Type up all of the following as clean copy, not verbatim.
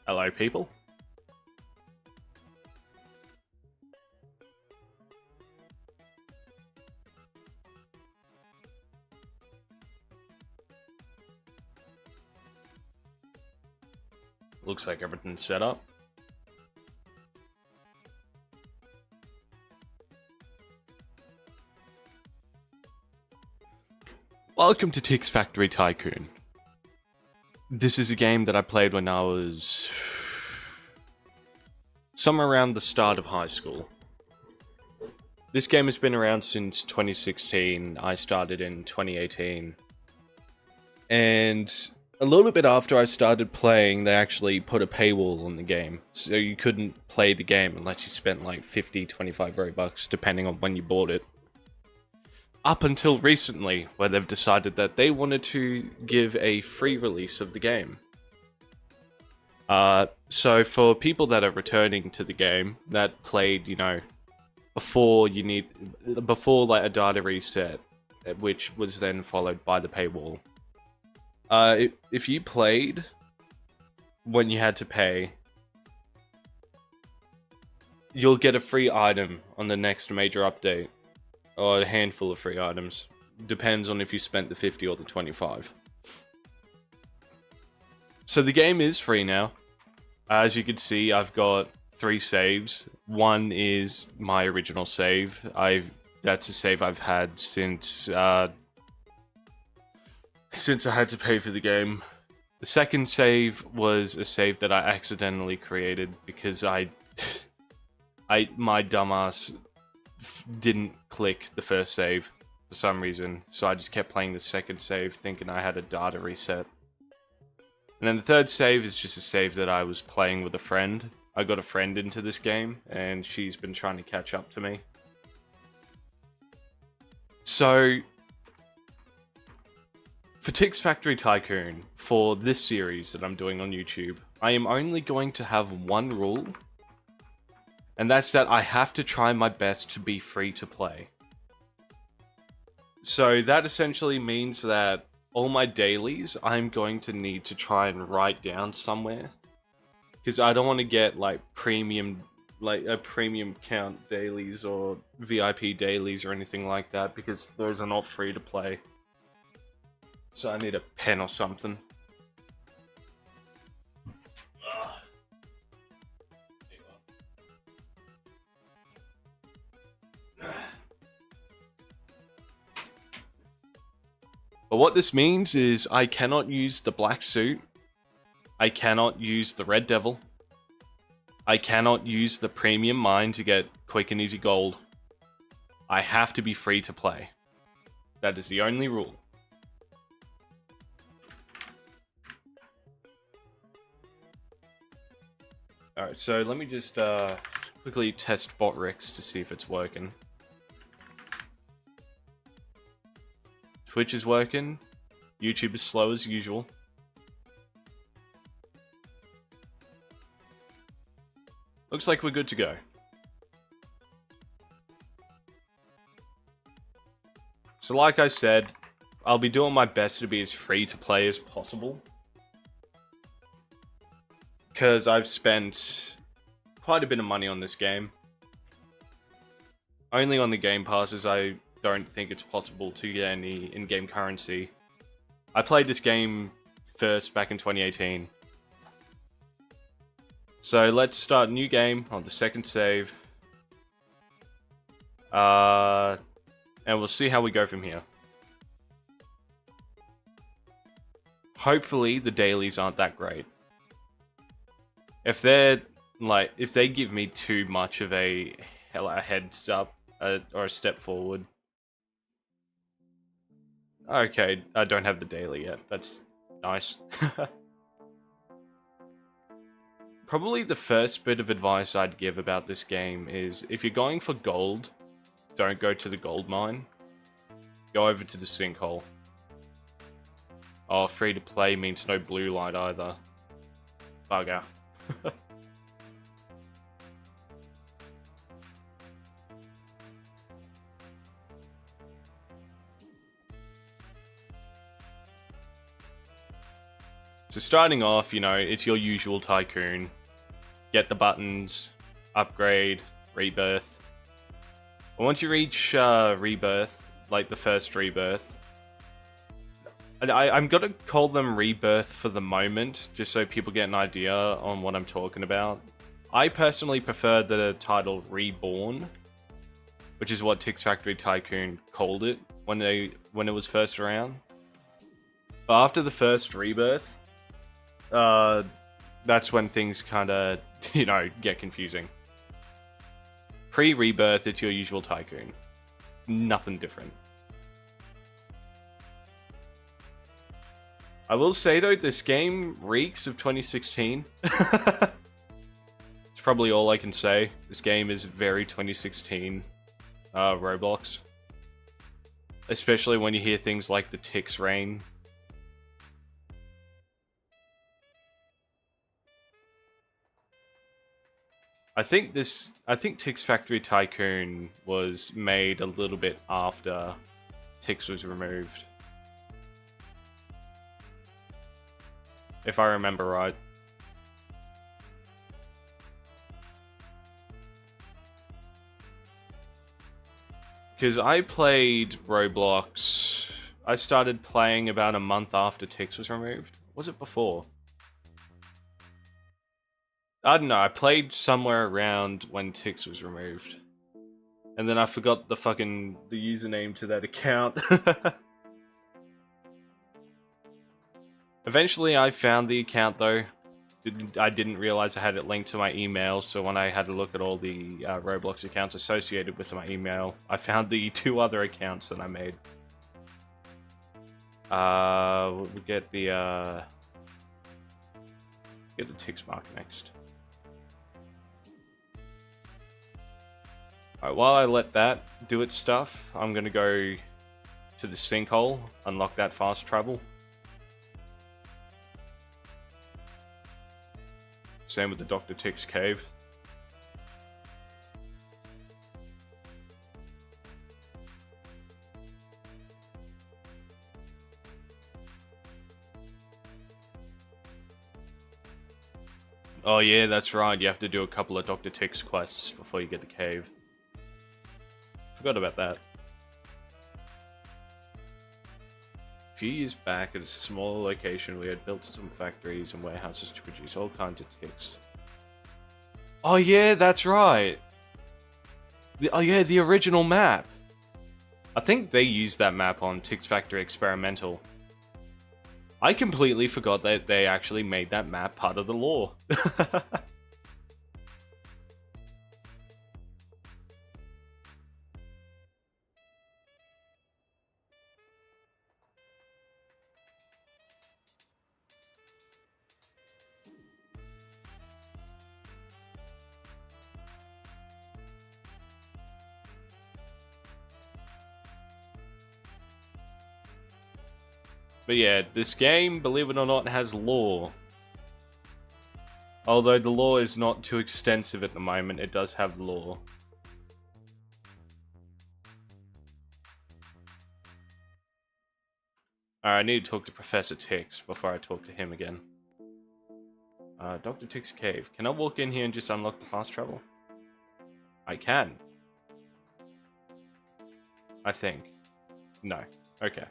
Hello, people. Looks like everything's set up. Welcome to Tix Factory Tycoon. This is a game that I played when I was somewhere around the start of high school. This game has been around since 2016. I started in 2018. And a little bit after I started playing, they actually put a paywall on the game. So you couldn't play the game unless you spent like 50, 25 Robux, depending on when you bought it. Up until recently, where they've decided that they wanted to give a free release of the game. So for people that are returning to the game, that played, before like a data reset, which was then followed by the paywall. If you played when you had to pay, you'll get a free item on the next major update. Or a handful of free items. Depends on if you spent the 50 or the 25. So the game is free now. As you can see, I've got 3 saves. One is my original save. That's a save I've had since I had to pay for the game. The second save was a save that I accidentally created because my dumbass didn't click the first save for some reason, so I just kept playing the second save thinking I had a data reset. And then the third save is just a save that I was playing with a friend. I got a friend into this game and she's been trying to catch up to me. So for Tix Factory Tycoon, for this series that I'm doing on YouTube, I am only going to have one rule. And that's that I have to try my best to be free to play. So that essentially means that all my dailies, I'm going to need to try and write down somewhere. Because I don't want to get like premium count dailies or VIP dailies or anything like that, because those are not free to play. So I need a pen or something. But what this means is I cannot use the black suit. I cannot use the red devil. I cannot use the premium mine to get quick and easy gold. I have to be free to play. That is the only rule. Alright, so let me just quickly test BotRix to see if it's working. Twitch is working. YouTube is slow as usual. Looks like we're good to go. So like I said, I'll be doing my best to be as free to play as possible. Because I've spent quite a bit of money on this game. Only on the Game Pass, as I don't think it's possible to get any in-game currency. I played this game first back in 2018. So let's start a new game on the second save. And we'll see how we go from here. Hopefully the dailies aren't that great. If they give me too much of a heads up or a step forward. Okay, I don't have the daily yet. That's nice. Probably the first bit of advice I'd give about this game is if you're going for gold, don't go to the gold mine. Go over to the sinkhole. Oh, free to play means no blue light either. Bugger. So starting off, you know, it's your usual Tycoon. Get the buttons, upgrade, rebirth. But once you reach rebirth, like the first rebirth, I'm gonna call them rebirth for the moment, just so people get an idea on what I'm talking about. I personally prefer the title Reborn, which is what Tix Factory Tycoon called it when it was first around. But after the first rebirth, that's when things kind of, you know, get confusing. Pre-rebirth, it's your usual Tycoon. Nothing different. I will say though, this game reeks of 2016. It's probably all I can say. This game is very 2016 Roblox. Especially when you hear things like the Tix reign. I think Tix Factory Tycoon was made a little bit after Tix was removed. If I remember right. Because I played Roblox, I started playing about a month after Tix was removed. Was it before? I don't know, I played somewhere around when Tix was removed. And then I forgot the username to that account. Eventually I found the account though. I didn't realize I had it linked to my email, so when I had to look at all the Roblox accounts associated with my email, I found the 2 other accounts that I made. We'll get the Tix mark next. Alright, while I let that do its stuff, I'm gonna go to the sinkhole, unlock that fast travel. Same with the Dr. Tix cave. Oh yeah, that's right, you have to do a couple of Dr. Tix quests before you get the cave. Forgot about that. A few years back, at a smaller location, we had built some factories and warehouses to produce all kinds of Tix. Oh yeah, that's right! Oh yeah, the original map! I think they used that map on Tix Factory Experimental. I completely forgot that they actually made that map part of the lore. But yeah, this game, believe it or not, has lore. Although the lore is not too extensive at the moment, it does have lore. Alright, I need to talk to Professor Tix before I talk to him again. Dr. Tix Cave. Can I walk in here and just unlock the fast travel? I can. I think. No. Okay.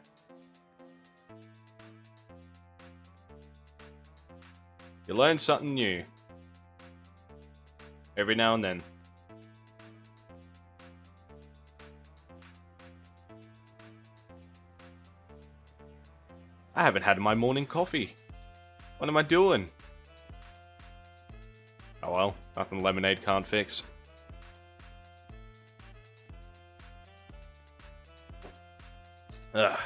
You learn something new. Every now and then. I haven't had my morning coffee. What am I doing? Oh well, nothing lemonade can't fix. Ugh.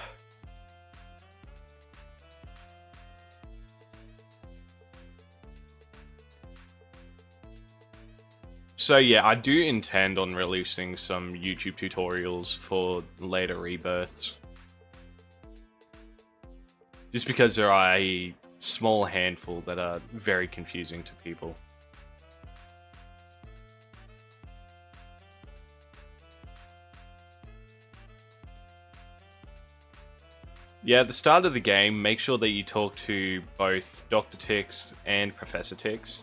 So yeah, I do intend on releasing some YouTube tutorials for later rebirths. Just because there are a small handful that are very confusing to people. Yeah, at the start of the game, make sure that you talk to both Dr. Tix and Professor Tix.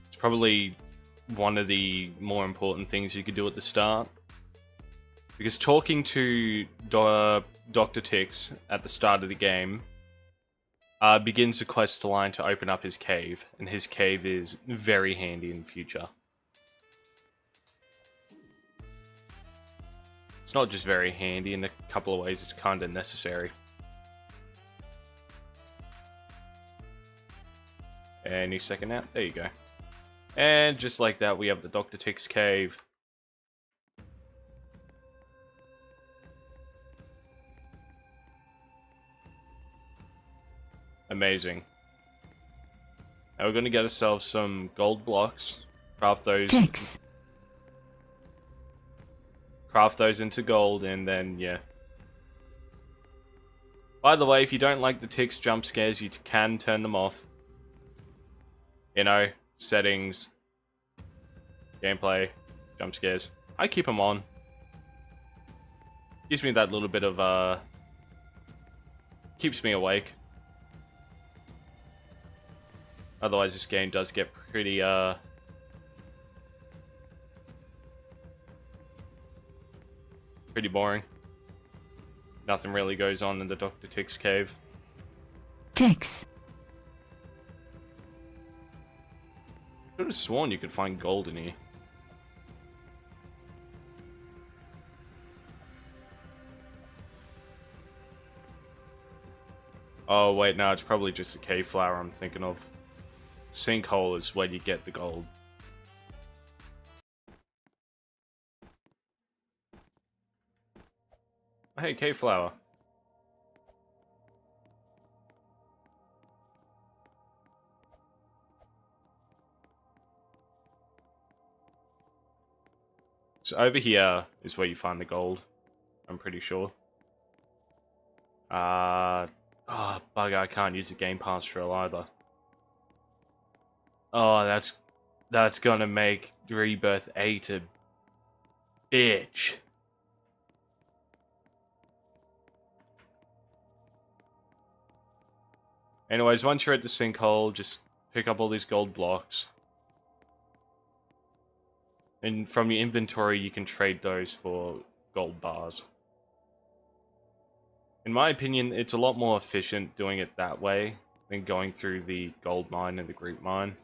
It's probably one of the more important things you could do at the start. Because talking to Dr. Tix at the start of the game begins the quest line to open up his cave, and his cave is very handy in the future. It's not just very handy, in a couple of ways it's kind of necessary. Any second now, there you go. And just like that, we have the Dr. Tix cave. Amazing. Now we're going to get ourselves some gold blocks. Craft those. Tix. Craft those into gold, and then, yeah. By the way, if you don't like the Tix jump scares, you can turn them off. You know, settings, gameplay, jump scares. I keep them on. Gives me that little bit of, keeps me awake. Otherwise, this game does get pretty, pretty boring. Nothing really goes on in the Dr. Tix cave. Tix. Could have sworn you could find gold in here. Oh wait, no, it's probably just the cave flower I'm thinking of. Sinkhole is where you get the gold. Hey, cave flower. So over here is where you find the gold. I'm pretty sure. Oh, bugger, I can't use the game pass trail either. Oh, that's gonna make Rebirth 8 a bitch. Anyways, once you're at the sinkhole, just pick up all these gold blocks. And from your inventory, you can trade those for gold bars. In my opinion, it's a lot more efficient doing it that way than going through the gold mine and the group mine.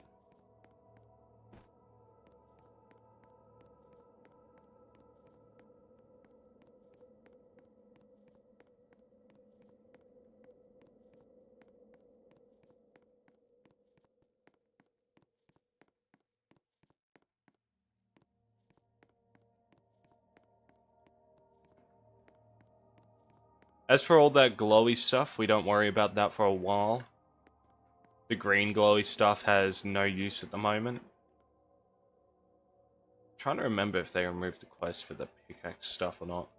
As for all that glowy stuff, we don't worry about that for a while. The green glowy stuff has no use at the moment. I'm trying to remember if they removed the quest for the pickaxe stuff or not.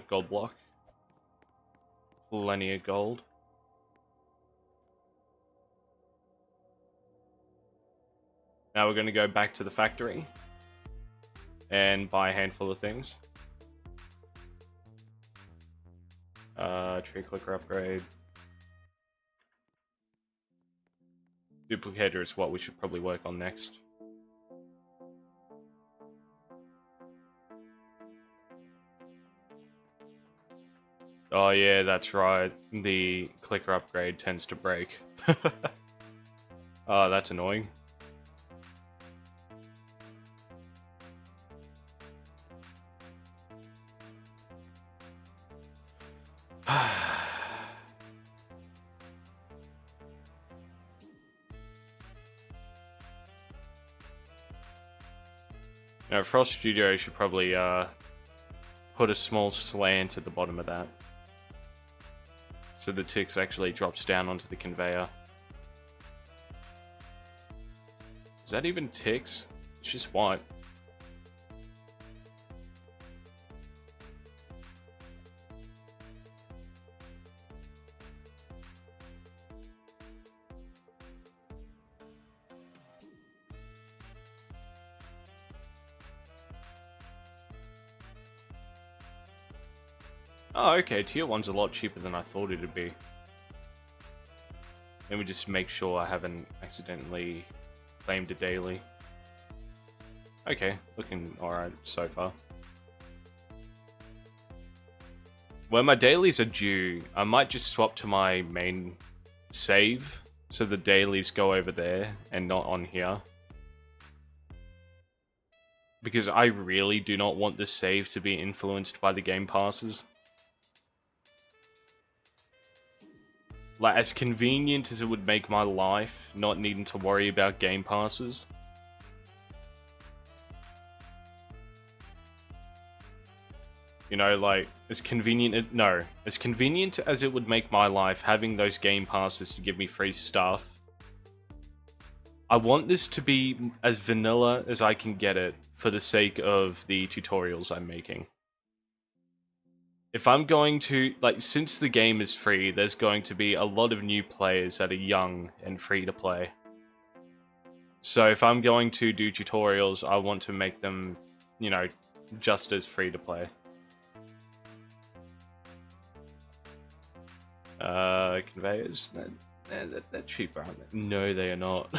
Gold block. Plenty of gold. Now we're going to go back to the factory and buy a handful of things. Tree clicker upgrade. Duplicator is what we should probably work on next. Oh yeah, that's right. The clicker upgrade tends to break. Oh, that's annoying. Now, Frost Studio should probably put a small slant at the bottom of that, so the Tix actually drops down onto the conveyor. Is that even Tix? It's just white. Oh, okay, tier 1's a lot cheaper than I thought it'd be. Let me just make sure I haven't accidentally claimed a daily. Okay, looking alright so far. When my dailies are due, I might just swap to my main save, so the dailies go over there and not on here. Because I really do not want this save to be influenced by the game passes. Like, as convenient as it would make my life, not needing to worry about game passes. You know, like, as convenient as it would make my life having those game passes to give me free stuff. I want this to be as vanilla as I can get it for the sake of the tutorials I'm making. If I'm going to, like, since the game is free, there's going to be a lot of new players that are young and free to play. So if I'm going to do tutorials, I want to make them, you know, just as free to play. Conveyors? They're cheaper, aren't they? No, they are not.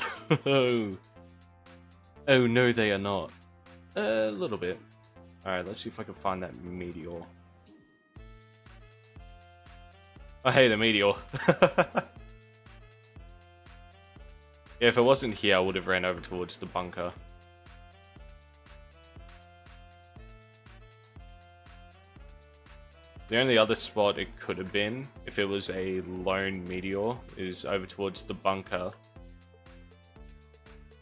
Oh, no, they are not. A little bit. Alright, let's see if I can find that meteor. Oh, hey, the meteor. Yeah, if it wasn't here, I would have ran over towards the bunker. The only other spot it could have been, if it was a lone meteor, is over towards the bunker.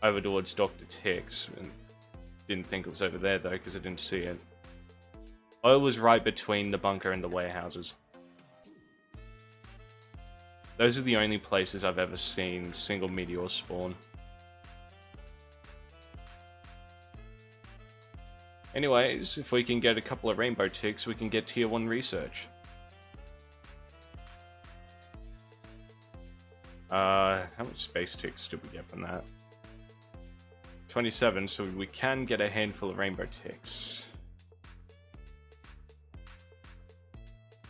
Over towards Dr. Tix. And didn't think it was over there, though, because I didn't see it. Oh, it was right between the bunker and the warehouses. Those are the only places I've ever seen single meteors spawn. Anyways, if we can get a couple of rainbow ticks, we can get tier 1 research. How much space ticks did we get from that? 27, so we can get a handful of rainbow ticks.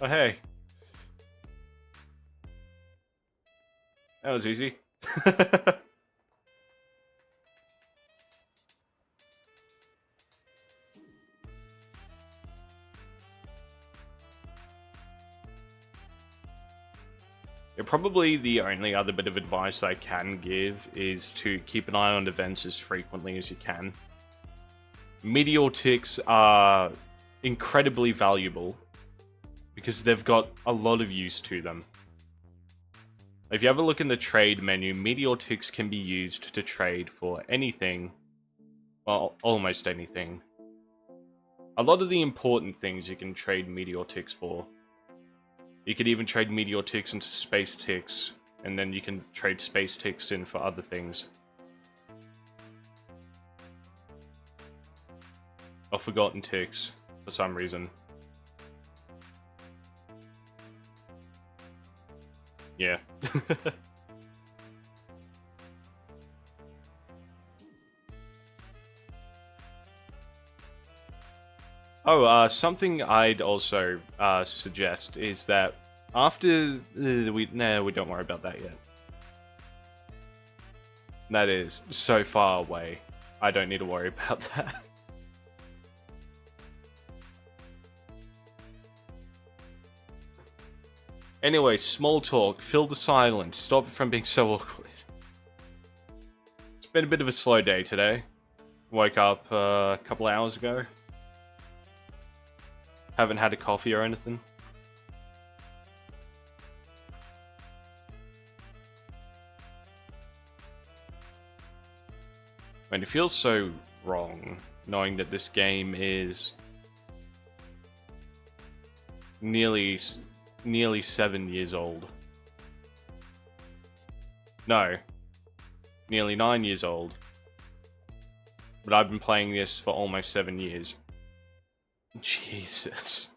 Oh, hey. That was easy. Yeah, probably the only other bit of advice I can give is to keep an eye on events as frequently as you can. Meteor ticks are incredibly valuable because they've got a lot of use to them. If you have a look in the trade menu, meteor ticks can be used to trade for anything. Well, almost anything. A lot of the important things you can trade meteor ticks for. You could even trade meteor ticks into space ticks, and then you can trade space ticks in for other things. Or forgotten ticks, for some reason. Yeah. Oh, something I'd also suggest is that after we don't worry about that yet. That is so far away. I don't need to worry about that. Anyway, small talk, fill the silence, stop it from being so awkward. It's been a bit of a slow day today. Woke up a couple hours ago. Haven't had a coffee or anything. I mean, it feels so wrong knowing that this game is nearly 7 years old. No, nearly 9 years old. But I've been playing this for almost 7 years. Jesus.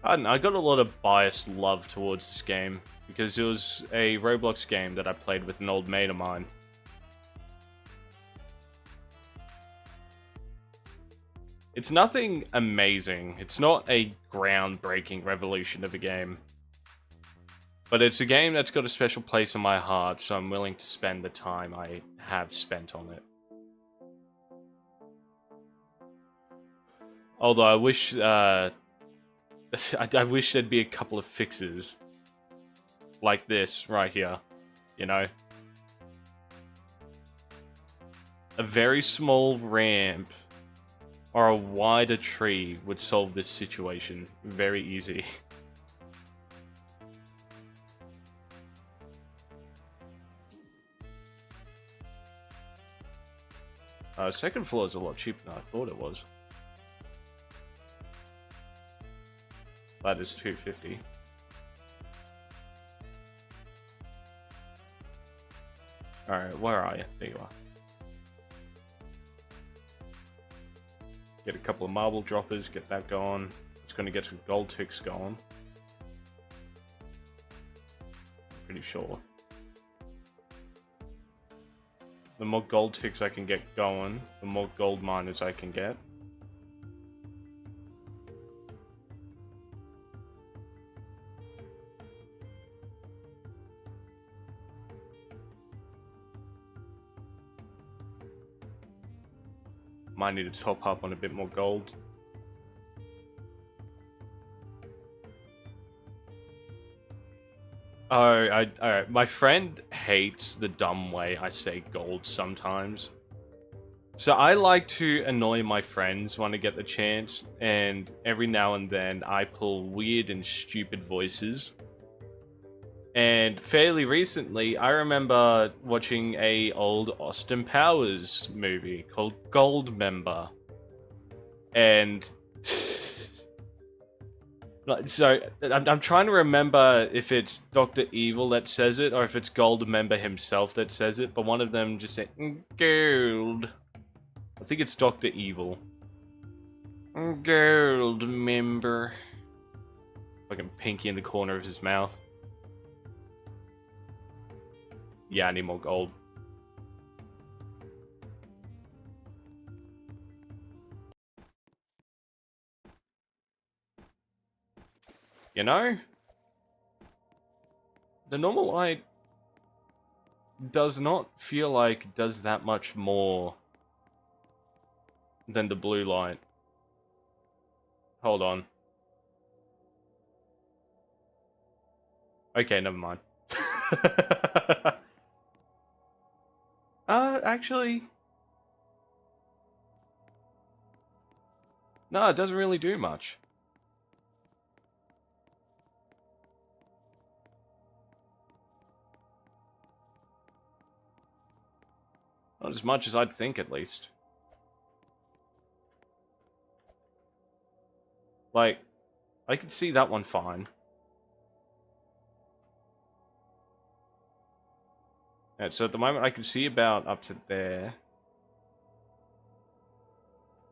I don't know, I got a lot of biased love towards this game. because it was a Roblox game that I played with an old mate of mine. It's nothing amazing. It's not a groundbreaking revolution of a game. But it's a game that's got a special place in my heart, so I'm willing to spend the time I have spent on it. Although I wish, I wish there'd be a couple of fixes. Like this, right here. You know? A very small ramp or a wider tree would solve this situation very easy. Second floor is a lot cheaper than I thought it was. That is $250. Alright, where are you? There you are. Get a couple of marble droppers, get that going. It's going to get some gold ticks going. Pretty sure. The more gold ticks I can get going, the more gold miners I can get. Might need to top up on a bit more gold. Oh, alright. My friend hates the dumb way I say gold sometimes. So I like to annoy my friends when I get the chance, and every now and then I pull weird and stupid voices. And fairly recently, I remember watching a old Austin Powers movie called Goldmember. And so I'm trying to remember if it's Dr. Evil that says it or if it's Goldmember himself that says it, but one of them just said gold. I think it's Dr. Evil. Goldmember. Fucking pinky in the corner of his mouth. Yeah, I need more gold. You know? The normal light does not feel like it does that much more than the blue light. Hold on. Okay, never mind. Actually... No, it doesn't really do much. Not as much as I'd think, at least. Like, I could see that one fine. Yeah, so at the moment I can see about up to there.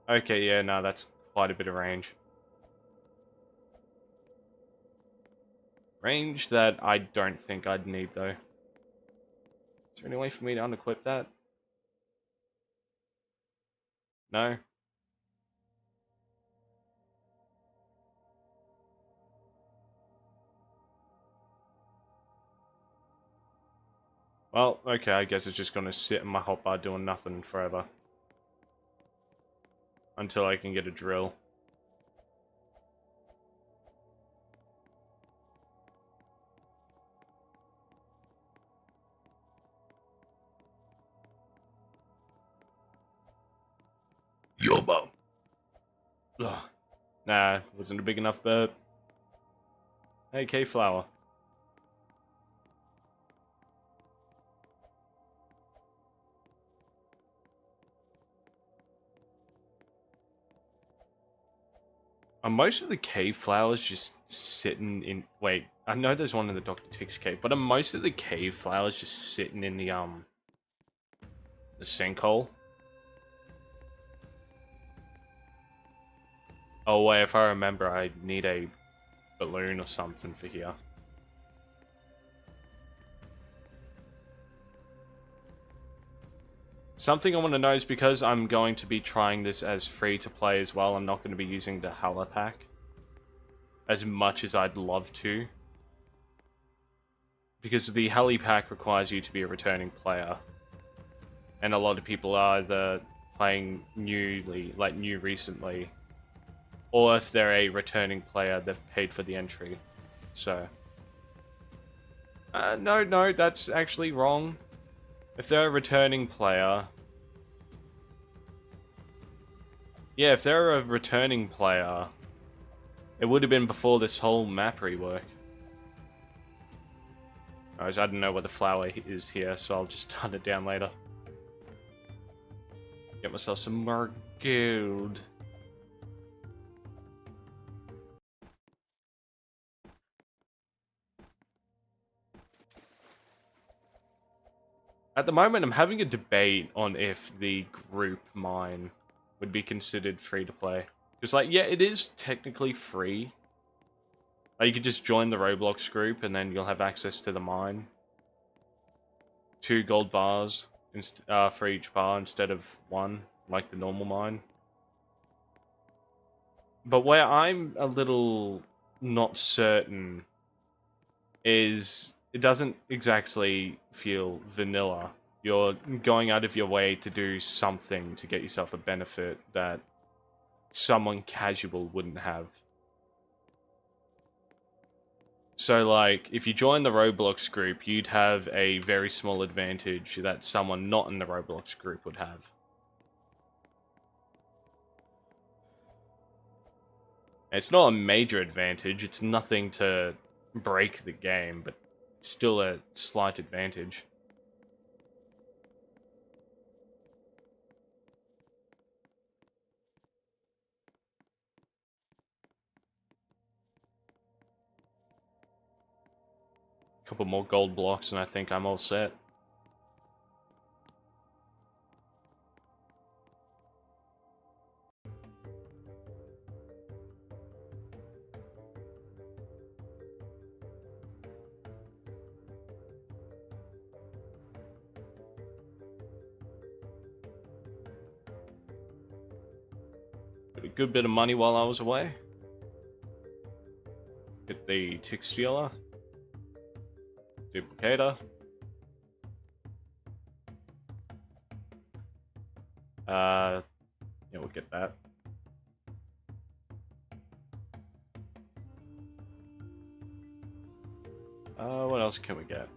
Okay, yeah, no, that's quite a bit of range. Range that I don't think I'd need, though. Is there any way for me to unequip that? No? Well, okay, I guess it's just gonna sit in my hotbar doing nothing forever. Until I can get a drill. Yobo! Ugh. Nah, wasn't a big enough burp. Hey, K-Flower. Are most of the cave flowers just sitting in... Wait, I know there's one in the Dr. Tick's cave, but are most of the cave flowers just sitting in the sinkhole? Oh wait, if I remember, I need a balloon or something for here. Something I want to know is because I'm going to be trying this as free to play as well, I'm not going to be using the Hella Pack as much as I'd love to. Because the Heli Pack requires you to be a returning player. And a lot of people are either playing new recently, or if they're a returning player, they've paid for the entry. So... no, that's actually wrong. If they're a returning player... Yeah, if they're a returning player, it would have been before this whole map rework. I don't know where the flower is here, so I'll just hunt it down later. Get myself some more gold. At the moment, I'm having a debate on if the group mine would be considered free to play. Because, like, yeah, it is technically free. Like, you could just join the Roblox group and then you'll have access to the mine. 2 gold bars for each bar instead of 1, like the normal mine. But where I'm a little not certain is it doesn't exactly feel vanilla. You're going out of your way to do something to get yourself a benefit that someone casual wouldn't have. So, like, if you join the Roblox group, you'd have a very small advantage that someone not in the Roblox group would have. It's not a major advantage, it's nothing to break the game, but it's still a slight advantage. Couple more gold blocks and I think I'm all set. Got a good bit of money while I was away. Get the tick stealer. Duplicator. Yeah, we'll get that. What else can we get?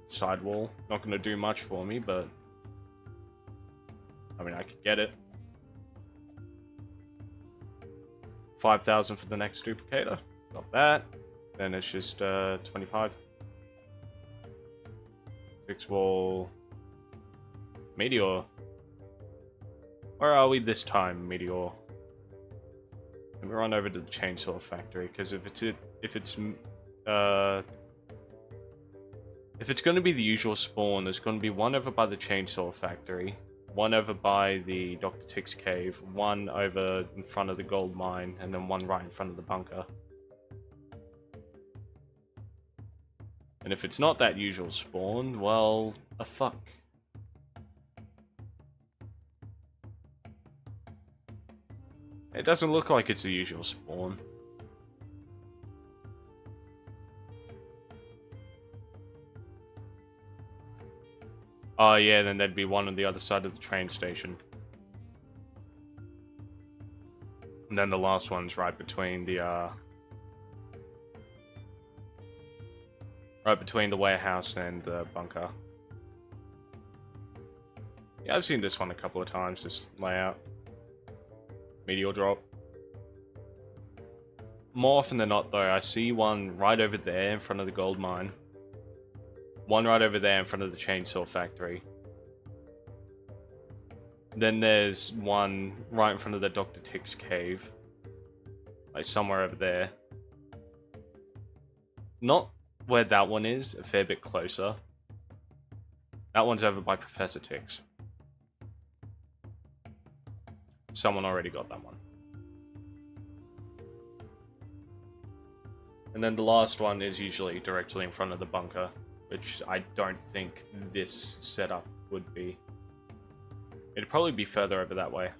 Sidewall. Not gonna do much for me, but... I mean, I could get it. 5,000 for the next duplicator. Got that. Then it's just 25. 6 wall. Meteor. Where are we this time, Meteor? Let me run over to the chainsaw factory, because if it's going to be the usual spawn, there's going to be one over by the chainsaw factory, one over by the Dr. Tick's cave, one over in front of the gold mine, and then one right in front of the bunker. And if it's not that usual spawn, well, a fuck. It doesn't look like it's the usual spawn. Oh yeah, then there'd be one on the other side of the train station. And then the last one's right between the warehouse and the bunker. Yeah, I've seen this one a couple of times, this layout. Meteor drop. More often than not, though, I see one right over there in front of the gold mine. One right over there in front of the chainsaw factory. Then there's one right in front of the Dr. Tick's cave. Like somewhere over there. Not where that one is, a fair bit closer. That one's over by Professor Tick's. Someone already got that one. And then the last one is usually directly in front of the bunker. which I don't think this setup would be. It'd probably be further over that way.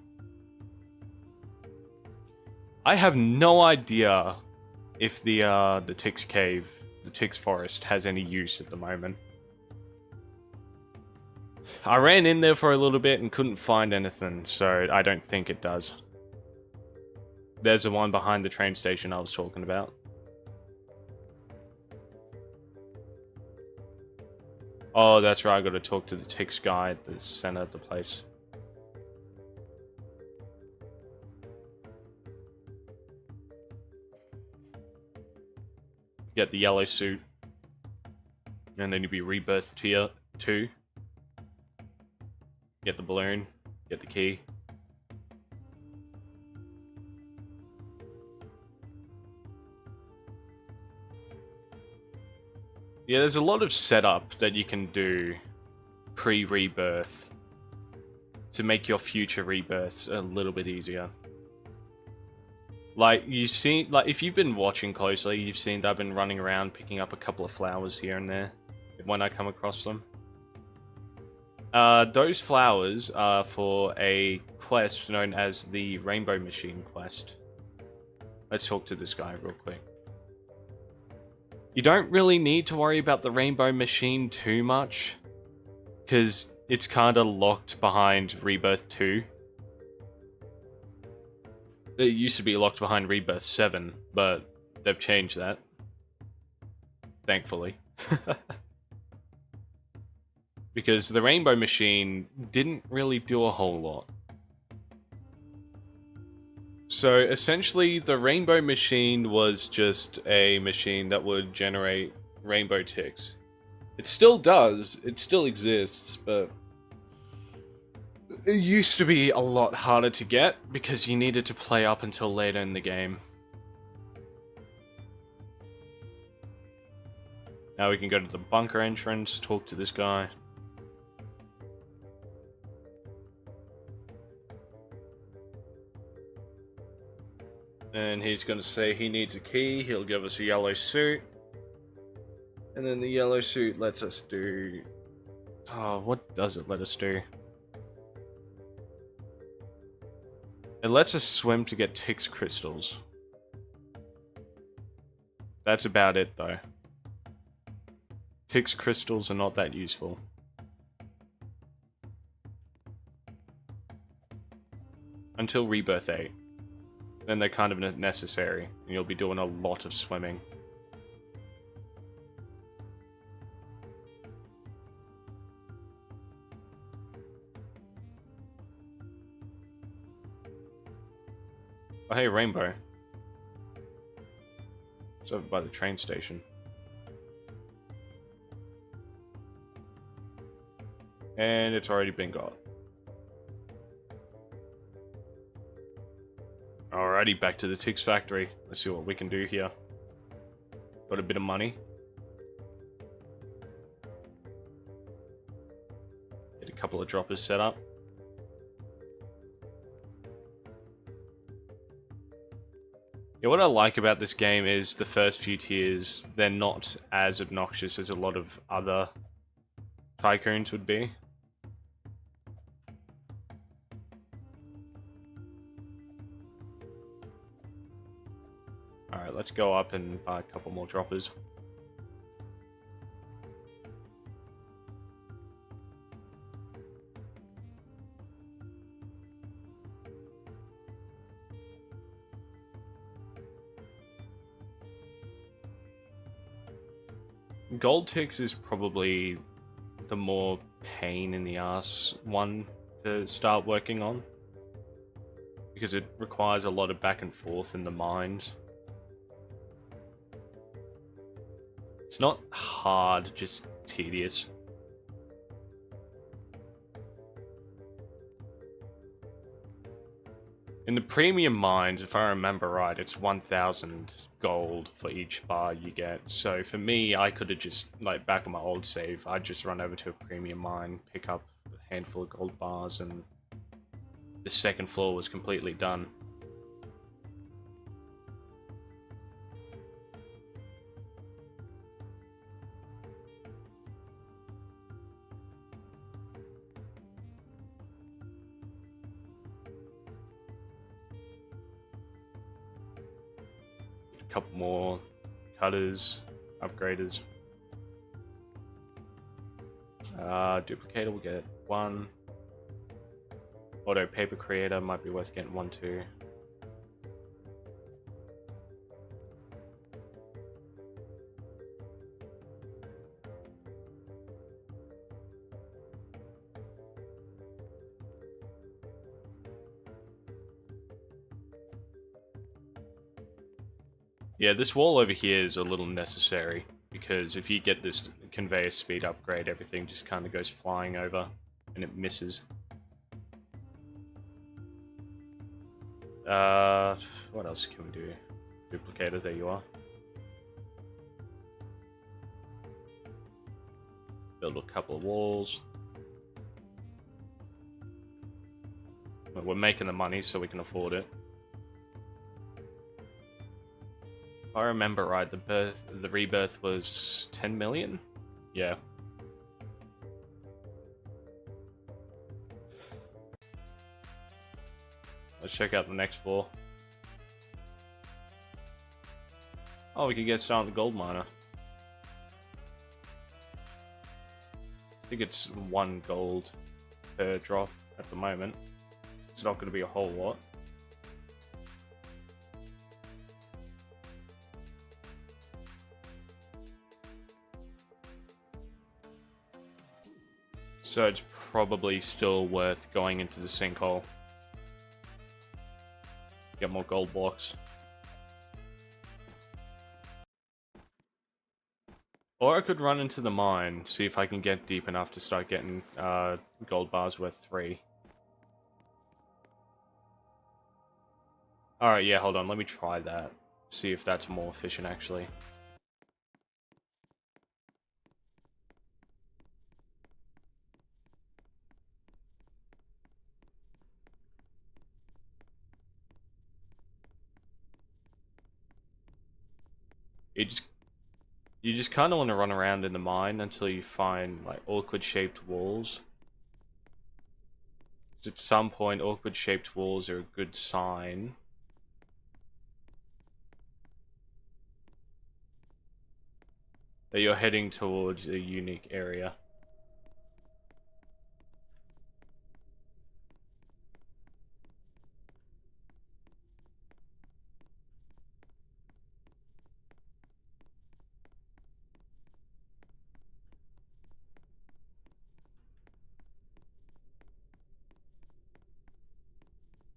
I have no idea if the Tix Cave, the Tix Forest, has any use at the moment. I ran in there for a little bit and couldn't find anything, so I don't think it does. There's the one behind the train station I was talking about. Oh, that's right, I gotta talk to the Tix guy at the center of the place. Get the yellow suit. And then you'd be rebirth tier 2. Get the balloon. Get the key. Yeah, there's a lot of setup that you can do pre-rebirth to make your future rebirths a little bit easier. Like, you see, like, if you've been watching closely, you've seen that I've been running around picking up a couple of flowers here and there when I come across them. Those flowers are for a quest known as the Rainbow Machine quest. Let's talk to this guy real quick. You don't really need to worry about the Rainbow Machine too much, because it's kind of locked behind Rebirth 2. It used to be locked behind Rebirth 7, but they've changed that. Thankfully. Because the Rainbow Machine didn't really do a whole lot. So essentially, the Rainbow Machine was just a machine that would generate rainbow ticks. It still does, it still exists, but it used to be a lot harder to get because you needed to play up until later in the game. Now we can go to the bunker entrance, talk to this guy. And he's going to say he needs a key, he'll give us a yellow suit. And then the yellow suit lets us do... Oh, what does it let us do? It lets us swim to get Tix crystals. That's about it, though. Tix crystals are not that useful. Until Rebirth 8. Then they're kind of necessary, and you'll be doing a lot of swimming. Oh, hey, Rainbow. It's over by the train station. And it's already been got. Alrighty, back to the Tix factory. Let's see what we can do here. Got a bit of money. Get a couple of droppers set up. Yeah, what I like about this game is the first few tiers, they're not as obnoxious as a lot of other Tycoons would be. Alright, let's go up and buy a couple more droppers. Gold Tix is probably the more pain in the ass one to start working on, because it requires a lot of back and forth in the mines. It's not hard, just tedious. In the premium mines, if I remember right, it's 1,000 gold for each bar you get. So for me, I could have just, like back in my old save, I'd just run over to a premium mine, pick up a handful of gold bars, and the second floor was completely done. a couple more cutters, upgraders. Duplicator will get 1. Auto paper creator might be worth getting 1 too. Yeah, this wall over here is a little necessary, because if you get this conveyor speed upgrade, everything just kind of goes flying over, and it misses. What else can we do? Duplicator, there you are. Build a couple of walls. We're making the money, so we can afford it. If I remember right, the rebirth was 10 million? Yeah. Let's check out the next floor. Oh, we could get started on the gold miner. I think it's 1 gold per drop at the moment. It's not going to be a whole lot. So it's probably still worth going into the sinkhole. Get more gold blocks. Or I could run into the mine, see if I can get deep enough to start getting gold bars worth 3. Alright, yeah, hold on, let me try that. See if that's more efficient, actually. You just kind of want to run around in the mine until you find, like, awkward-shaped walls. Because at some point, awkward-shaped walls are a good sign. That you're heading towards a unique area.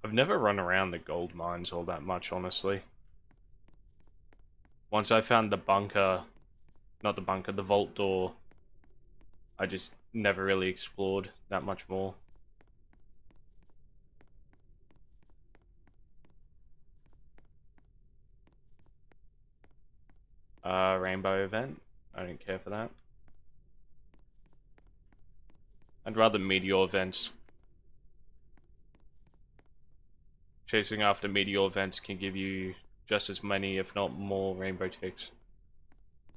I've never run around the gold mines all that much, honestly. Once I found the bunker, not the bunker, the vault door, I just never really explored that much more. Rainbow event. I don't care for that. I'd rather meteor events. Chasing after meteor events can give you just as many, if not more, rainbow ticks.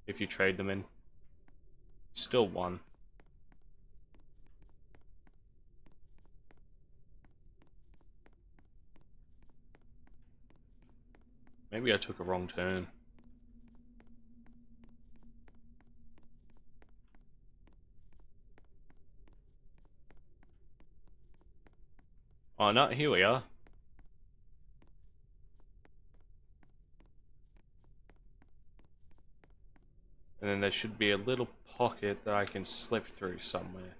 If you trade them in. Still 1. Maybe I took a wrong turn. Oh no, here we are. And then there should be a little pocket that I can slip through somewhere.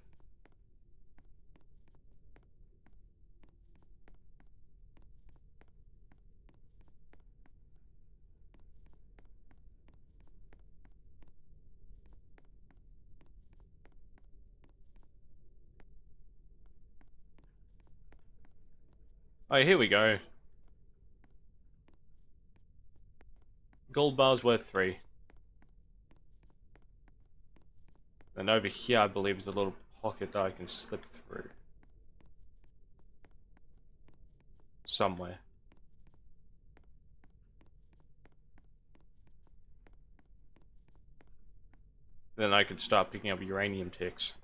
Oh, here we go. Gold bars worth 3. And over here, I believe, is a little pocket that I can slip through. Somewhere. Then I could start picking up uranium ticks.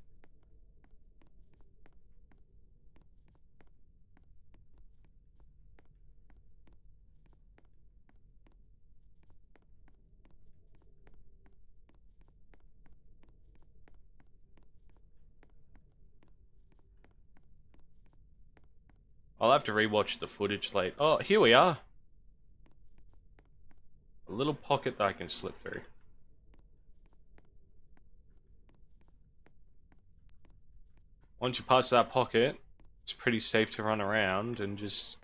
I'll have to rewatch the footage later. Oh, here we are. A little pocket that I can slip through. Once you pass that pocket, it's pretty safe to run around and just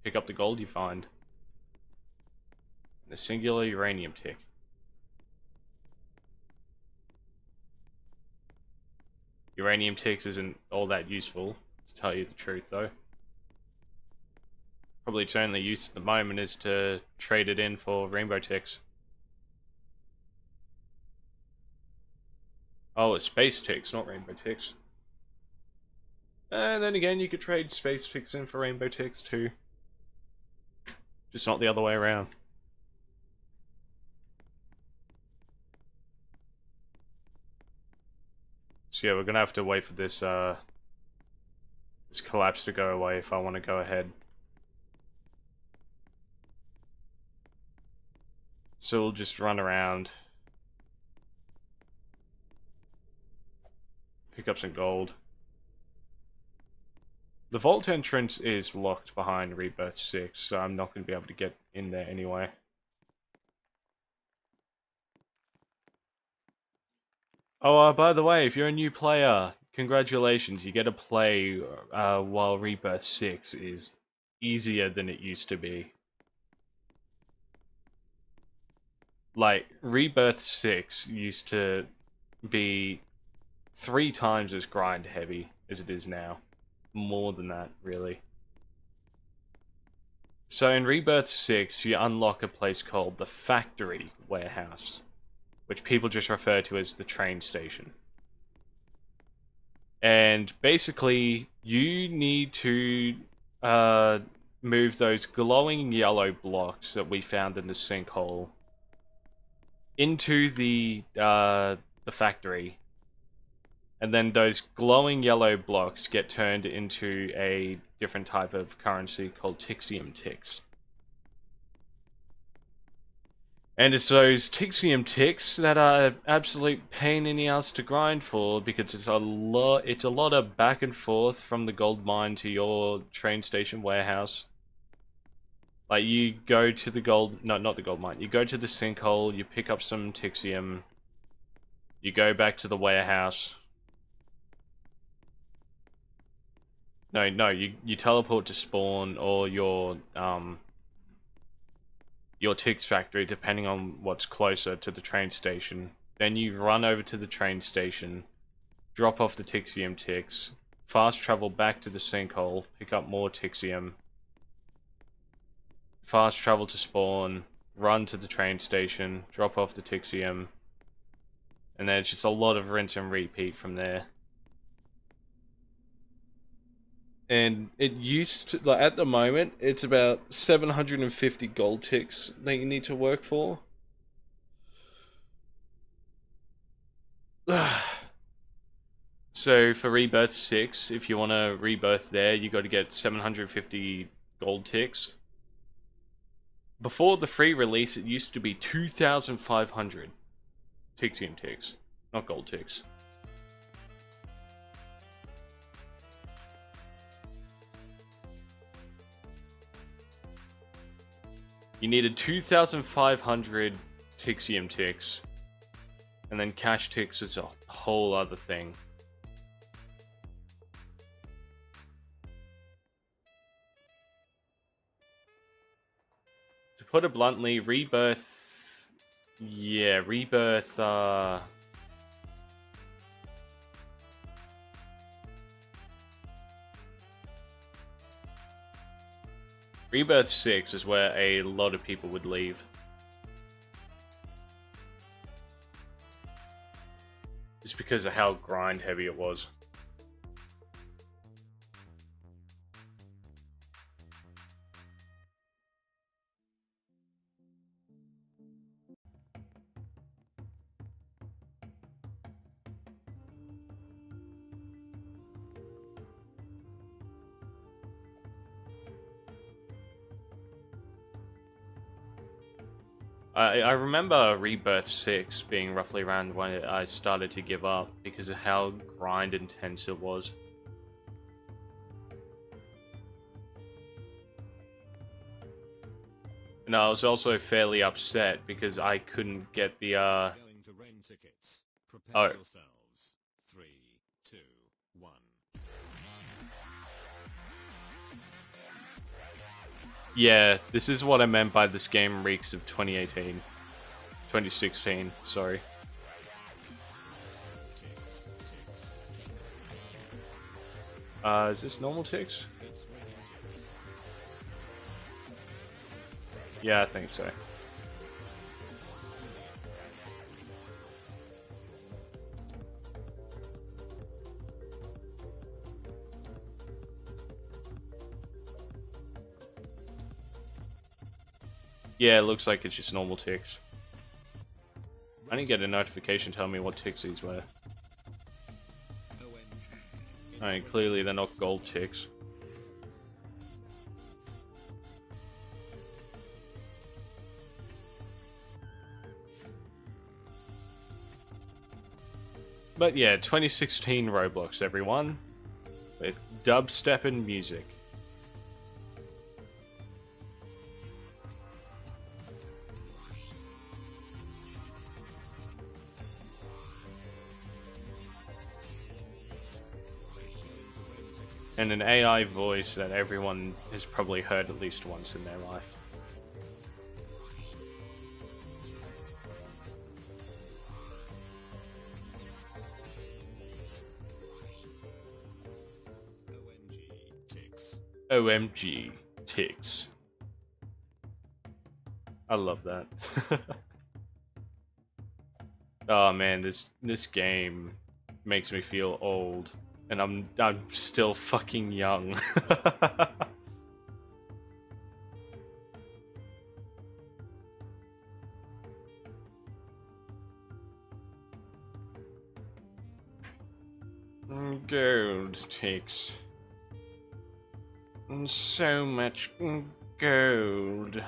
pick up the gold you find. The singular uranium tick. Uranium ticks isn't all that useful, to tell you the truth, though. Probably its only use at the moment is to trade it in for rainbow ticks. Oh, it's space ticks, not rainbow ticks. And then again, you could trade space ticks in for rainbow ticks too. Just not the other way around. So yeah, we're gonna have to wait for this this collapse to go away if I want to go ahead. So we'll just run around. Pick up some gold. The vault entrance is locked behind Rebirth 6, so I'm not going to be able to get in there anyway. Oh, by the way, if you're a new player, congratulations, you get to play while Rebirth 6 is easier than it used to be. Like, Rebirth 6 used to be 3 times as grind heavy as it is now. More than that, really. So in Rebirth 6, you unlock a place called the Factory Warehouse, which people just refer to as the train station. And basically, you need to move those glowing yellow blocks that we found in the sinkhole into the factory. And then those glowing yellow blocks get turned into a different type of currency called Tixium ticks. And it's those Tixium ticks that are an absolute pain in the ass to grind for, because it's a lot of back and forth from the gold mine to your train station warehouse. Like, you go to the not the gold mine, you go to the sinkhole, you pick up some Tixium, you go back to the warehouse. No, you teleport to spawn or your Tix factory, depending on what's closer to the train station. Then you run over to the train station, drop off the Tixium ticks, fast travel back to the sinkhole, pick up more Tixium, fast travel to spawn, run to the train station, drop off the Tixium, and then it's just a lot of rinse and repeat from there. And it used to, like, at the moment, it's about 750 gold ticks that you need to work for. So for Rebirth 6, if you want to rebirth there, you got to get 750 gold ticks. Before the free release, it used to be 2,500 Tixium ticks, not gold ticks. You needed 2,500 Tixium ticks, and then cash ticks is a whole other thing. To put it bluntly, Rebirth... Yeah, Rebirth, Rebirth 6 is where a lot of people would leave. Just because of how grind heavy it was. I remember Rebirth 6 being roughly around when I started to give up because of how grind intense it was. No, I was also fairly upset because I couldn't get the Going to rent tickets. Prepare Oh. yourselves. 3, 2, 1. Yeah, this is what I meant by this game reeks of 2018. 2016, sorry. Is this normal ticks? Yeah, I think so. Yeah, it looks like it's just normal ticks. I didn't get a notification telling me what ticks these were. I mean, clearly they're not gold ticks. But yeah, 2016 Roblox, everyone. With dubstep and music. And an AI voice that everyone has probably heard at least once in their life. OMG ticks. I love that. Oh man, this game makes me feel old. And I'm still fucking young. Gold ticks. So much gold.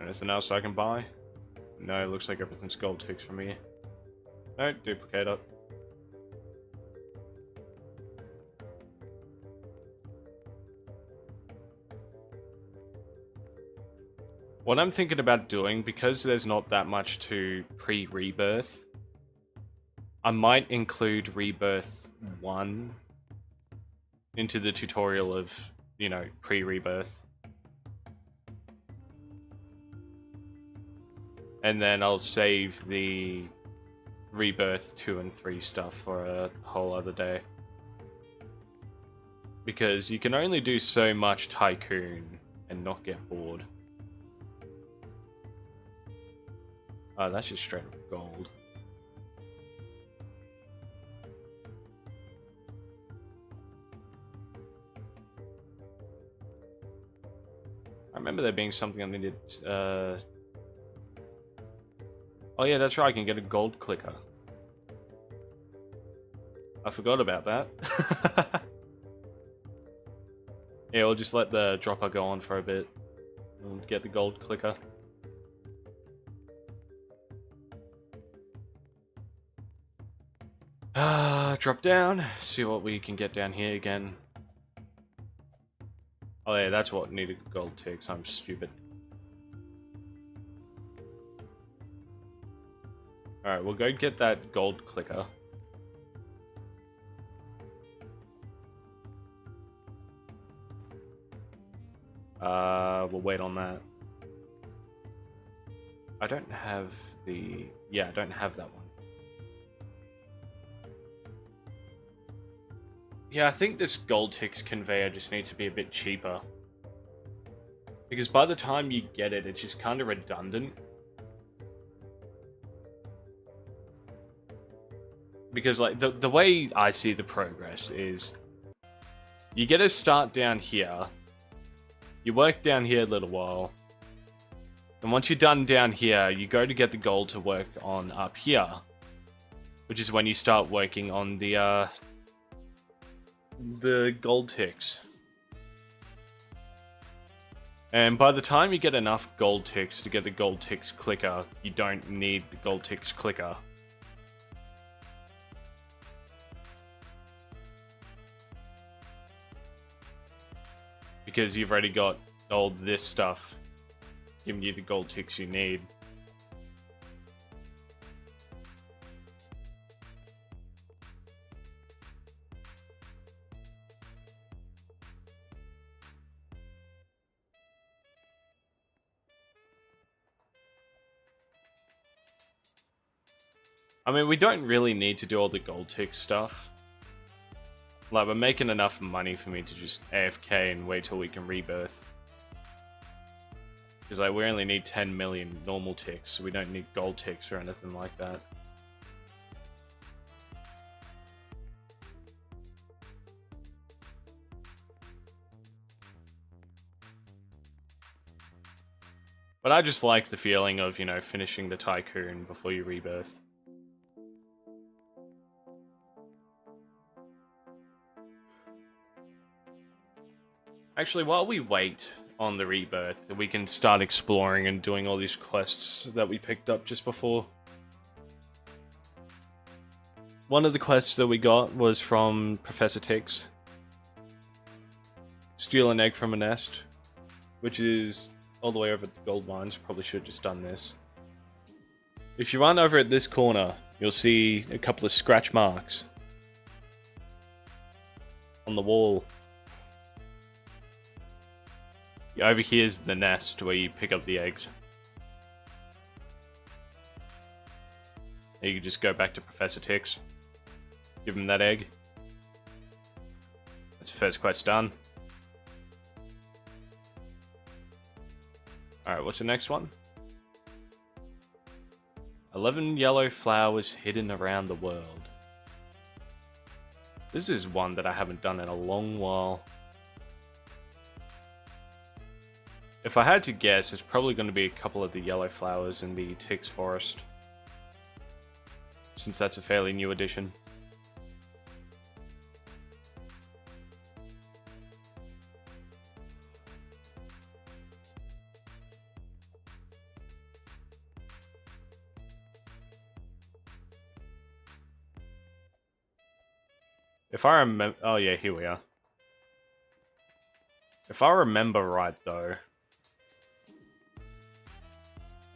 Anything else I can buy? No, it looks like everything's gold ticks for me. No, duplicate it. What I'm thinking about doing, because there's not that much to pre-rebirth, I might include Rebirth 1 into the tutorial of, you know, pre-rebirth. And then I'll save the Rebirth 2 and 3 stuff for a whole other day. Because you can only do so much Tycoon and not get bored. Oh, that's just straight up gold. I remember there being something I needed, Oh yeah, that's right, I can get a gold clicker. I forgot about that. Yeah, we'll just let the dropper go on for a bit. And get the gold clicker. Drop down, see what we can get down here again. Oh yeah, that's what needed gold ticks, I'm stupid. Alright, we'll go get that gold clicker. We'll wait on that. I don't have the... Yeah, I don't have that one. Yeah, I think this gold ticks conveyor just needs to be a bit cheaper. Because by the time you get it, it's just kind of redundant. Because, like, the way I see the progress is... You get to start down here. You work down here a little while. And once you're done down here, you go to get the gold to work on up here. Which is when you start working on the gold ticks. And by the time you get enough gold ticks to get the gold ticks clicker, you don't need the gold ticks clicker. because you've already got all this stuff giving you the gold ticks you need. I mean, we don't really need to do all the gold tick stuff. Like, we're making enough money for me to just AFK and wait till we can rebirth. Because, like, we only need 10 million normal ticks, so we don't need gold ticks or anything like that. But I just like the feeling of, you know, finishing the Tycoon before you rebirth. Actually, while we wait on the rebirth, we can start exploring and doing all these quests that we picked up just before. One of the quests that we got was from Professor Tix. Steal an egg from a nest, which is all the way over at the gold mines. Probably should have just done this. If you run over at this corner, you'll see a couple of scratch marks on the wall. Over here's the nest where you pick up the eggs. You can just go back to Professor Tix. Give him that egg. That's the first quest done. Alright, what's the next one? 11 yellow flowers hidden around the world. This is one that I haven't done in a long while. If I had to guess, it's probably going to be a couple of the yellow flowers in the Tix Forest. Since that's a fairly new addition. If I remember... Oh yeah, here we are. If I remember right, though...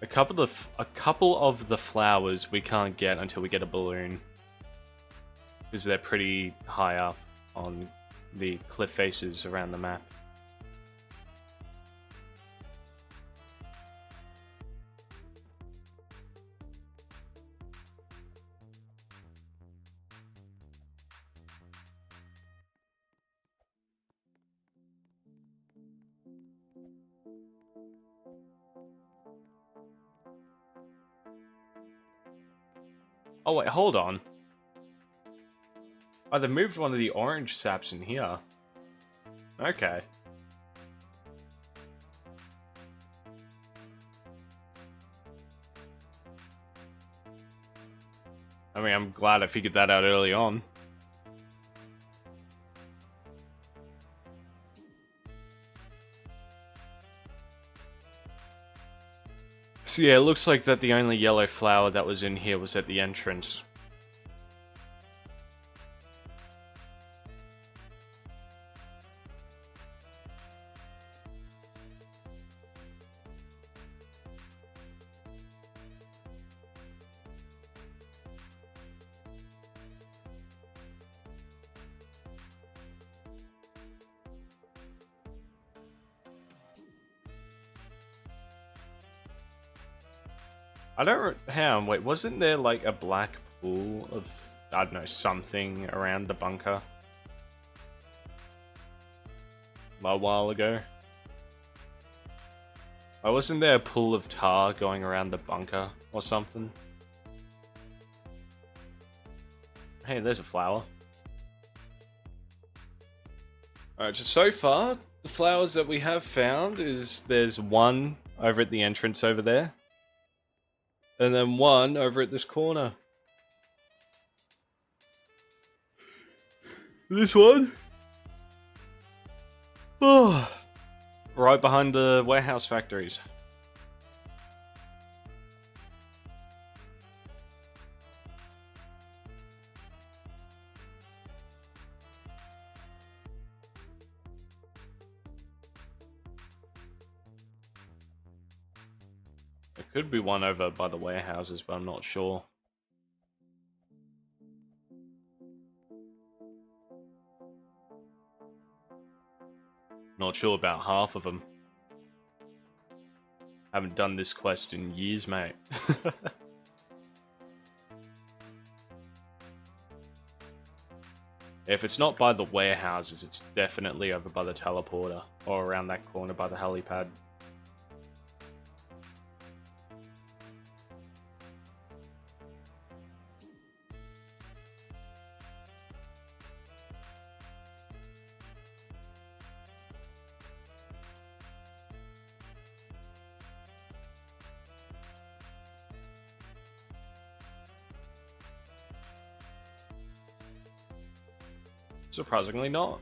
A couple of the flowers we can't get until we get a balloon. Because they're pretty high up on the cliff faces around the map. Oh wait, hold on. Oh, they moved one of the orange saps in here. Okay. I mean, I'm glad I figured that out early on. So yeah, it looks like that the only yellow flower that was in here was at the entrance. I don't... Hang on, wait, wasn't there like a black pool of, I don't know, something around the bunker? A while ago? Oh, wasn't there a pool of tar going around the bunker or something? Hey, there's a flower. Alright, so far, the flowers that we have found is there's one over at the entrance over there. And then one over at this corner. This one? Oh, right behind the warehouse factories. Could be one over by the warehouses, but I'm not sure. Not sure about half of them. Haven't done this quest in years, mate. If it's not by the warehouses, it's definitely over by the teleporter, or around that corner by the helipad. Surprisingly not.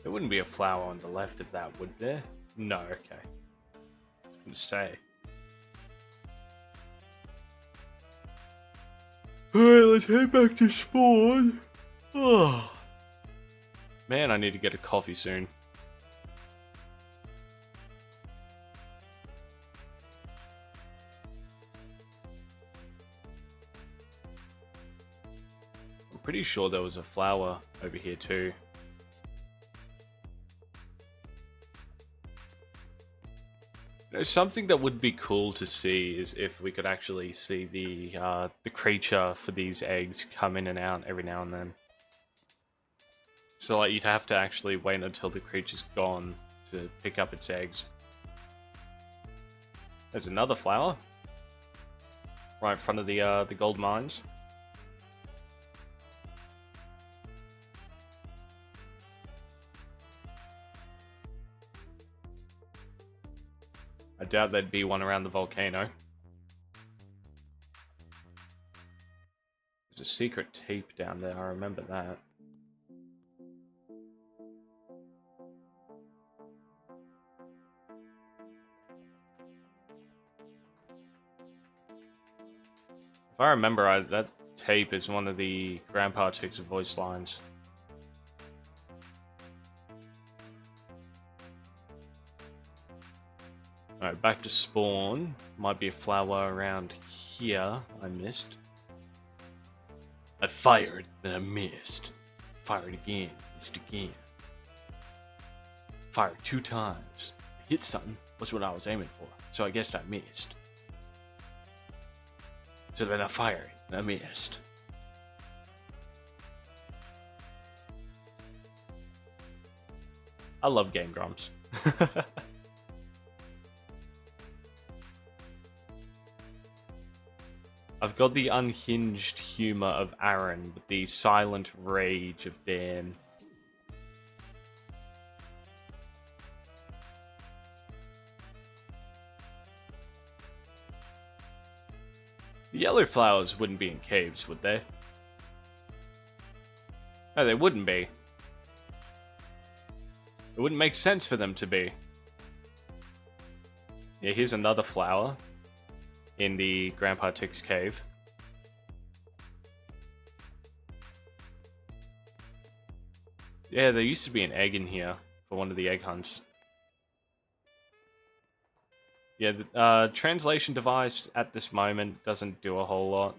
There wouldn't be a flower on the left of that, would there? No, okay. I was gonna say. Alright, let's head back to spawn. Oh. Man, I need to get a coffee soon. Pretty sure there was a flower over here too. You know, something that would be cool to see is if we could actually see the creature for these eggs come in and out every now and then. So like you'd have to actually wait until the creature's gone to pick up its eggs. There's another flower right in front of the gold mines. I doubt there'd be one around the volcano. There's a secret tape down there, I remember that. If I remember right, that tape is one of the Grandpa Tick's voice lines. Alright, back to spawn. Might be a flower around here I missed. I fired, then I missed. Fired again, missed again. Fired 2 times. I hit something, was what I was aiming for, so I guessed I missed. So then I fired, and I missed. I love Game Grumps. I've got the unhinged humor of Aaron, with the silent rage of Dan. The yellow flowers wouldn't be in caves, would they? No, they wouldn't be. It wouldn't make sense for them to be. Yeah, here's another flower in the Grandpa Tick's cave. Yeah, there used to be an egg in here for one of the egg hunts. Yeah, the translation device at this moment doesn't do a whole lot.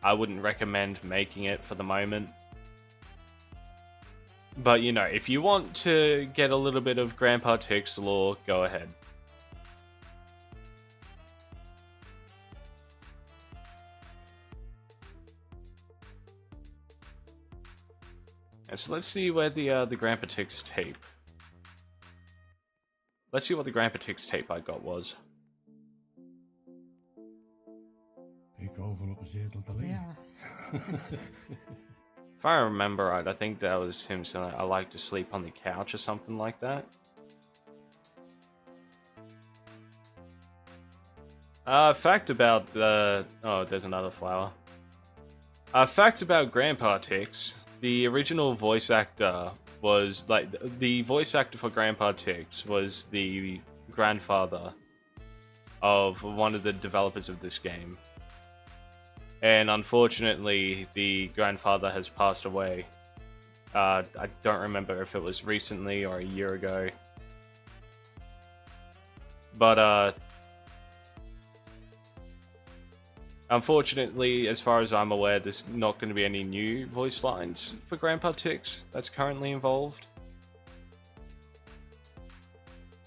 I wouldn't recommend making it for the moment. But, you know, if you want to get a little bit of Grandpa Tick's lore, go ahead. And so let's see where the Grandpa Tick's tape. Let's see what the Grandpa Tick's tape I got was. Ik overal op een zetel te liggen. If I remember right, I think that was him saying I like to sleep on the couch or something like that. Fact about the... Oh, there's another flower. Fact about Grandpa Tick's. The original voice actor was, like, the voice actor for Grandpa Tick's was the grandfather of one of the developers of this game. And unfortunately, the grandfather has passed away. I don't remember if it was recently or a year ago. But unfortunately, as far as I'm aware, there's not going to be any new voice lines for Grandpa Tix that's currently involved.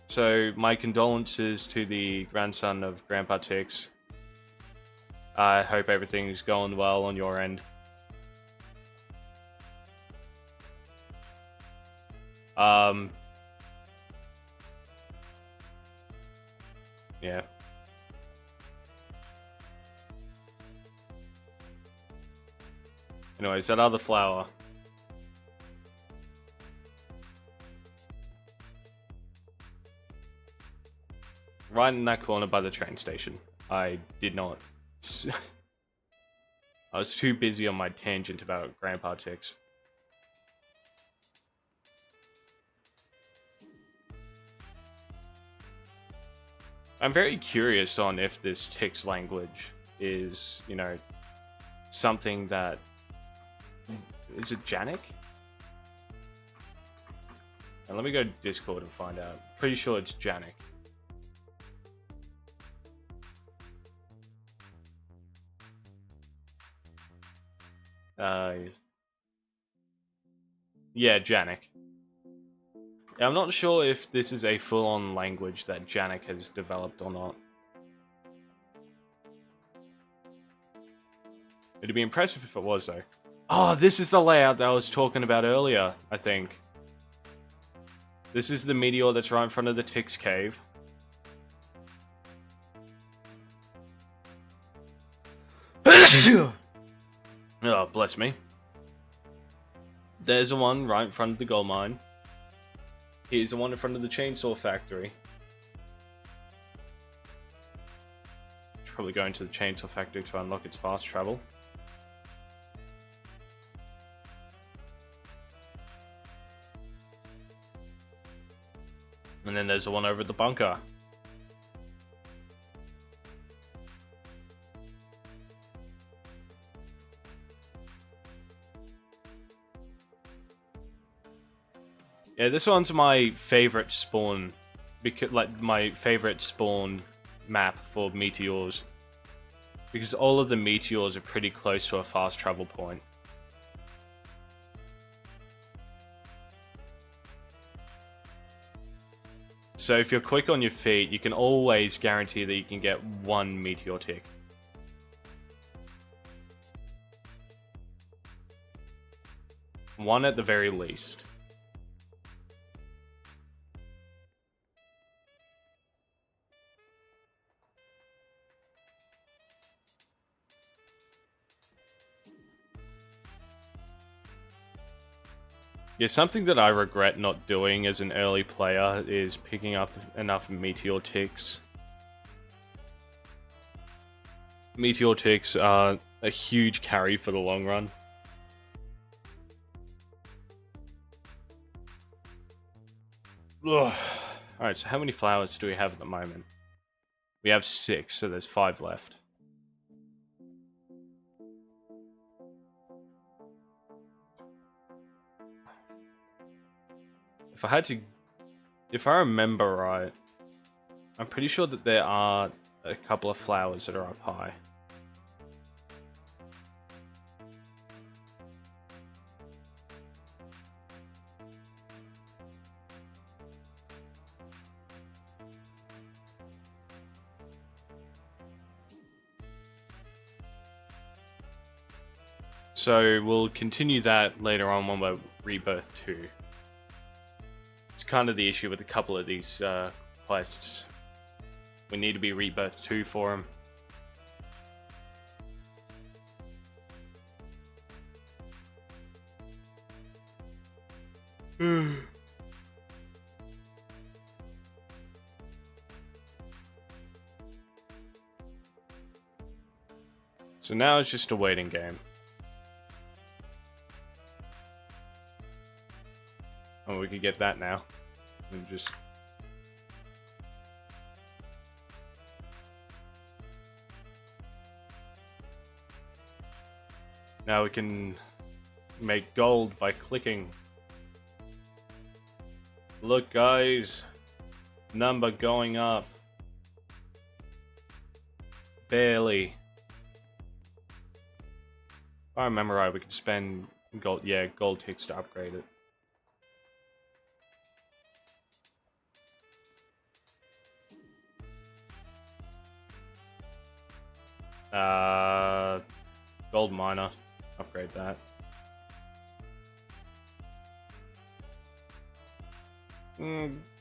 So my condolences to the grandson of Grandpa Tix. I hope everything's going well on your end. Yeah. Anyways, that other flower. Right in that corner by the train station. I did not... I was too busy on my tangent about Grandpa Tix. I'm very curious on if this Tix language is, you know, something that... Is it Janik? And let me go to Discord and find out. Pretty sure it's Janik. Yeah, Janik. Yeah, I'm not sure if this is a full-on language that Janik has developed or not. It'd be impressive if it was, though. Oh, this is the layout that I was talking about earlier, I think. This is the meteor that's right in front of the Tix cave. Oh, bless me. There's the one right in front of the gold mine. Here's the one in front of the chainsaw factory. Should probably go into the chainsaw factory to unlock its fast travel. And then there's the one over at the bunker. Yeah, this one's my favorite spawn, because like my favorite spawn map for meteors, because all of the meteors are pretty close to a fast travel point. So if you're quick on your feet, you can always guarantee that you can get one meteor tick. One at the very least. Yeah, something that I regret not doing as an early player is picking up enough meteor ticks. Meteor ticks are a huge carry for the long run. Alright, so how many flowers do we have at the moment? We have 6, so there's 5 left. If I remember right, I'm pretty sure that there are a couple of flowers that are up high. So we'll continue that later on when we're Rebirth 2. It's kind of the issue with a couple of these quests. We need to be Rebirth 2 for them. So now it's just a waiting game. Oh, we could get that now. And just... Now we can make gold by clicking. Look, guys. Number going up. Barely. If I remember right, we can spend gold, yeah, gold ticks to upgrade it. Gold miner. Upgrade that.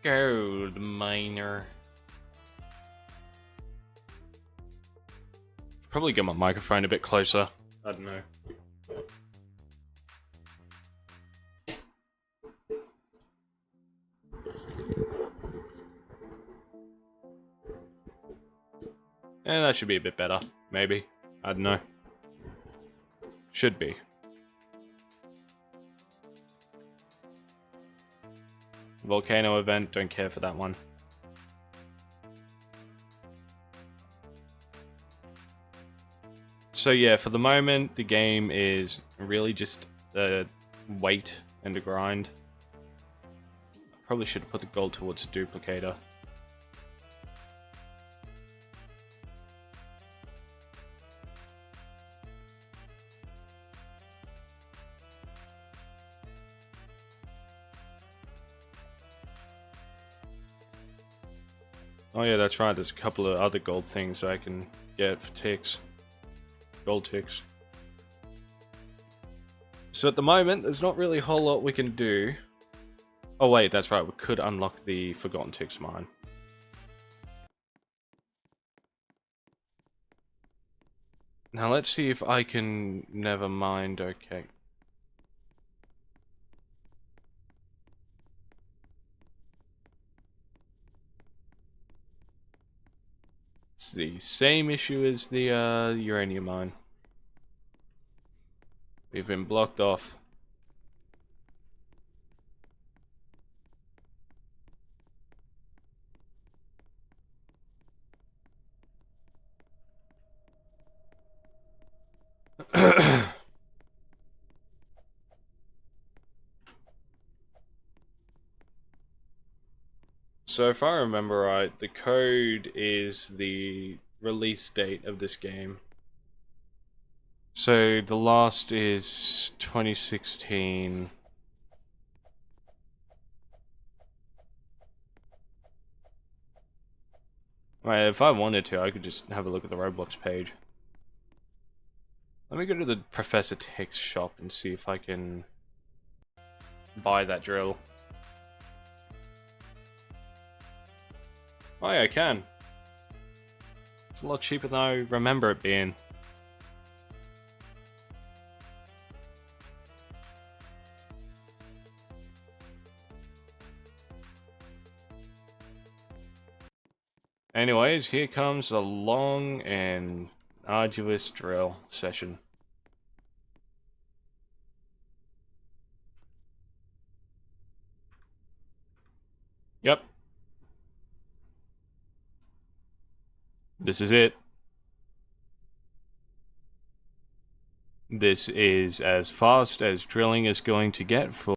Gold miner. Probably get my microphone a bit closer. I don't know. Yeah, that should be a bit better. Maybe. I don't know. Should be. Volcano event, don't care for that one. So yeah, for the moment, the game is really just a wait and a grind. I probably should have put the gold towards a duplicator. Oh yeah, that's right, there's a couple of other gold things I can get for ticks. Gold ticks. So at the moment, there's not really a whole lot we can do. Oh wait, that's right, we could unlock the Forgotten Ticks mine. Now let's see if I can... Never mind, okay. It's the same issue as the uranium mine. We've been blocked off. So if I remember right, the code is the release date of this game. So the last is 2016. Right, if I wanted to, I could just have a look at the Roblox page. Let me go to the Professor Tick's shop and see if I can buy that drill. Oh yeah, I can. It's a lot cheaper than I remember it being. Anyways, here comes a long and arduous drill session. Yep. This is it. This is as fast as drilling is going to get for